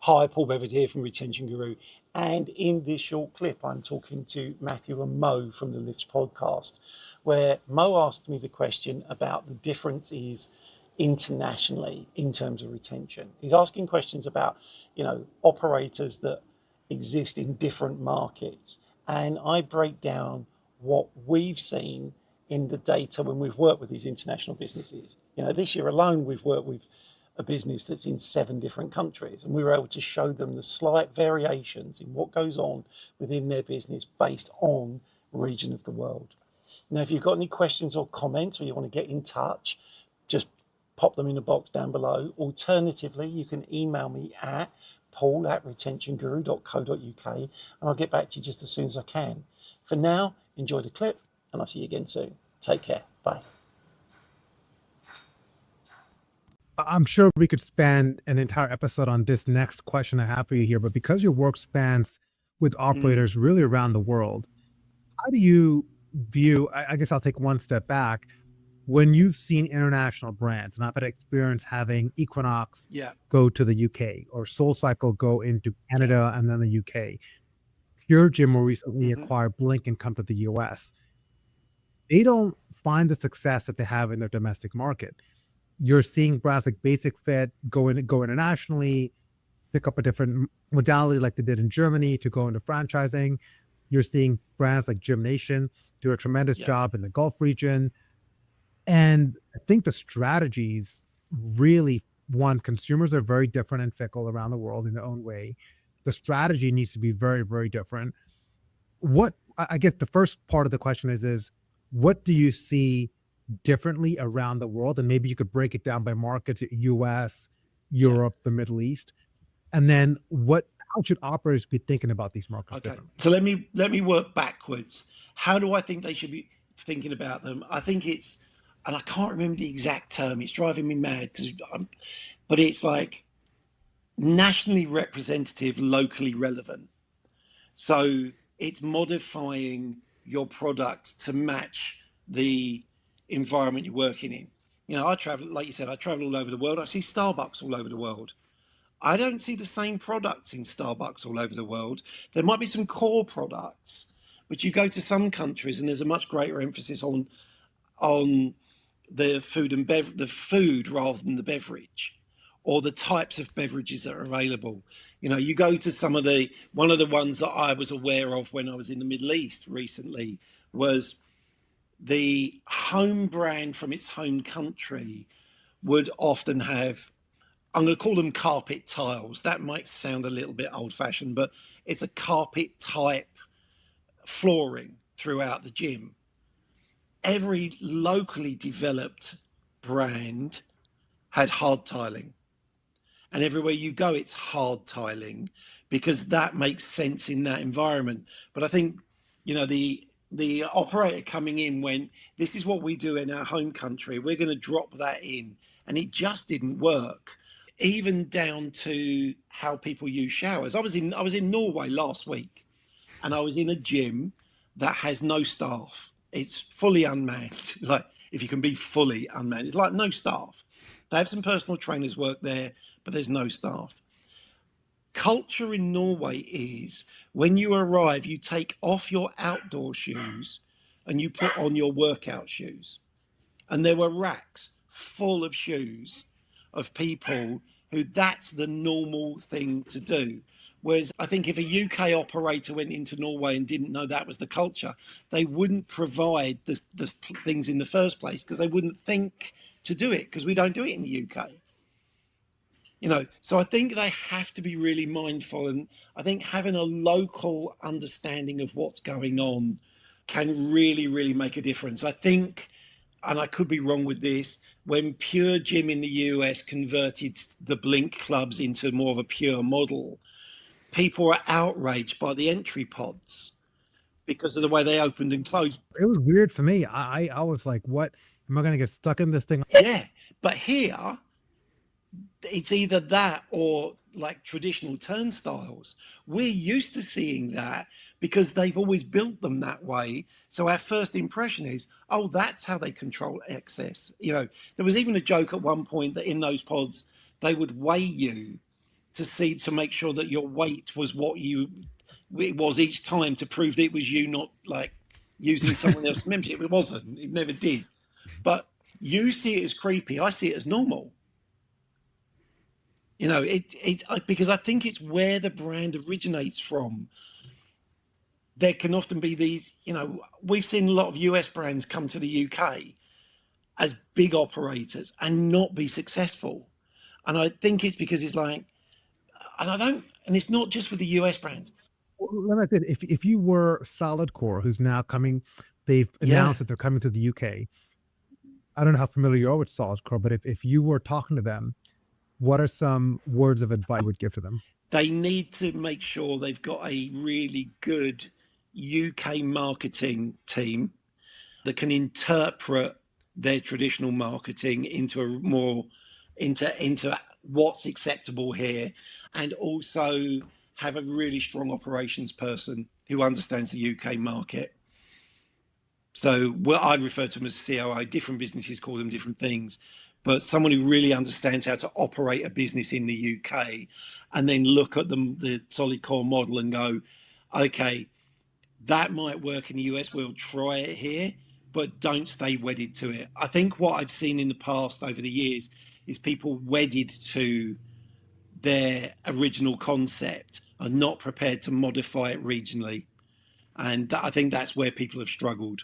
Hi, Paul Beveridge here from Retention Guru. And in this short clip, I'm talking to Matthew and Mo from the Lifts podcast, where Mo asked me the question about the differences internationally in terms of retention. He's asking questions about, operators that exist in different markets. And I break down what we've seen in the data when we've worked with these international businesses. This year alone, we've worked with a business that's in 7 different countries, and we were able to show them the slight variations in what goes on within their business based on region of the world. Now, if you've got any questions or comments, or you want to get in touch, just pop them in the box down below. Alternatively, you can email me at paul@retentionguru.co.uk, and I'll get back to you just as soon as I can. For now, enjoy the clip, and I'll see you again soon. Take care. Bye. I'm sure we could spend an entire episode on this next question I have for you here, but because your work spans with operators really around the world, how do you view, I guess I'll take one step back, when you've seen international brands, and I've had experience having Equinox go to the UK or SoulCycle go into Canada and then the UK, Pure Gym more recently acquired Blink and come to the US, they don't find the success that they have in their domestic market. You're seeing brands like Basic Fit go internationally, pick up a different modality like they did in Germany to go into franchising. You're seeing brands like Gym Nation do a tremendous job in the Gulf region. And I think the strategies really, one, consumers are very different and fickle around the world in their own way. The strategy needs to be very, very different. I guess the first part of the question is what do you see differently around the world? And maybe you could break it down by markets, US, Europe, the Middle East. And then how should operators be thinking about these markets differently? So let me work backwards. How do I think they should be thinking about them? I think it's, and I can't remember the exact term, it's driving me mad, but it's like nationally representative, locally relevant. So it's modifying your product to match the environment you're working in. I travel, like you said, I travel all over the world. I see Starbucks all over the world. I don't see the same products in Starbucks all over the world. There might be some core products, but you go to some countries and there's a much greater emphasis on the food and the food rather than the beverage, or the types of beverages that are available. You go to one of the ones that I was aware of when I was in the Middle East recently was the home brand from its home country would often have, I'm going to call them carpet tiles. That might sound a little bit old fashioned, but it's a carpet type flooring throughout the gym. Every locally developed brand had hard tiling. And everywhere you go, it's hard tiling because that makes sense in that environment. But I think, the operator coming in went, this is what we do in our home country, we're going to drop that in, and it just didn't work. Even down to how people use showers. I was in Norway last week, and I was in a gym that has no staff. It's fully unmanned. Like, if you can be fully unmanned, it's like no staff. They have some personal trainers work there, but there's no staff. Culture in Norway is when you arrive, you take off your outdoor shoes and you put on your workout shoes. And there were racks full of shoes of people who that's the normal thing to do. Whereas I think if a UK operator went into Norway and didn't know that was the culture, they wouldn't provide the things in the first place because they wouldn't think to do it, because we don't do it in the UK. So I think they have to be really mindful, and I think having a local understanding of what's going on can really, really make a difference. I think, and I could be wrong with this, when Pure Gym in the US converted the Blink clubs into more of a pure model, people were outraged by the entry pods because of the way they opened and closed. It was weird for me. I was like, what? Am I going to get stuck in this thing? Yeah, but here, it's either that or like traditional turnstiles. We're used to seeing that because they've always built them that way. So our first impression is, oh, that's how they control excess. There was even a joke at one point that in those pods, they would weigh you to make sure that your weight was what it was each time, to prove that it was you, not like using someone else's membership. It wasn't. It never did. But you see it as creepy. I see it as normal. You know, because I think it's where the brand originates from. There can often be these, you know, we've seen a lot of US brands come to the UK as big operators and not be successful. And I think it's because it's like, and it's not just with the US brands. Well, like that, if you were Solid Core, who's now coming, they've Yeah. announced that they're coming to the UK. I don't know how familiar you are with Solid Core, but if you were talking to them, what are some words of advice you would give to them? They need to make sure they've got a really good UK marketing team that can interpret their traditional marketing into a more into what's acceptable here, and also have a really strong operations person who understands the UK market. So I refer to them as COO. Different businesses call them different things, but someone who really understands how to operate a business in the UK, and then look at the solid core model and go, okay, that might work in the US. We'll try it here, but don't stay wedded to it. I think what I've seen in the past over the years is people wedded to their original concept are not prepared to modify it regionally. And I think that's where people have struggled.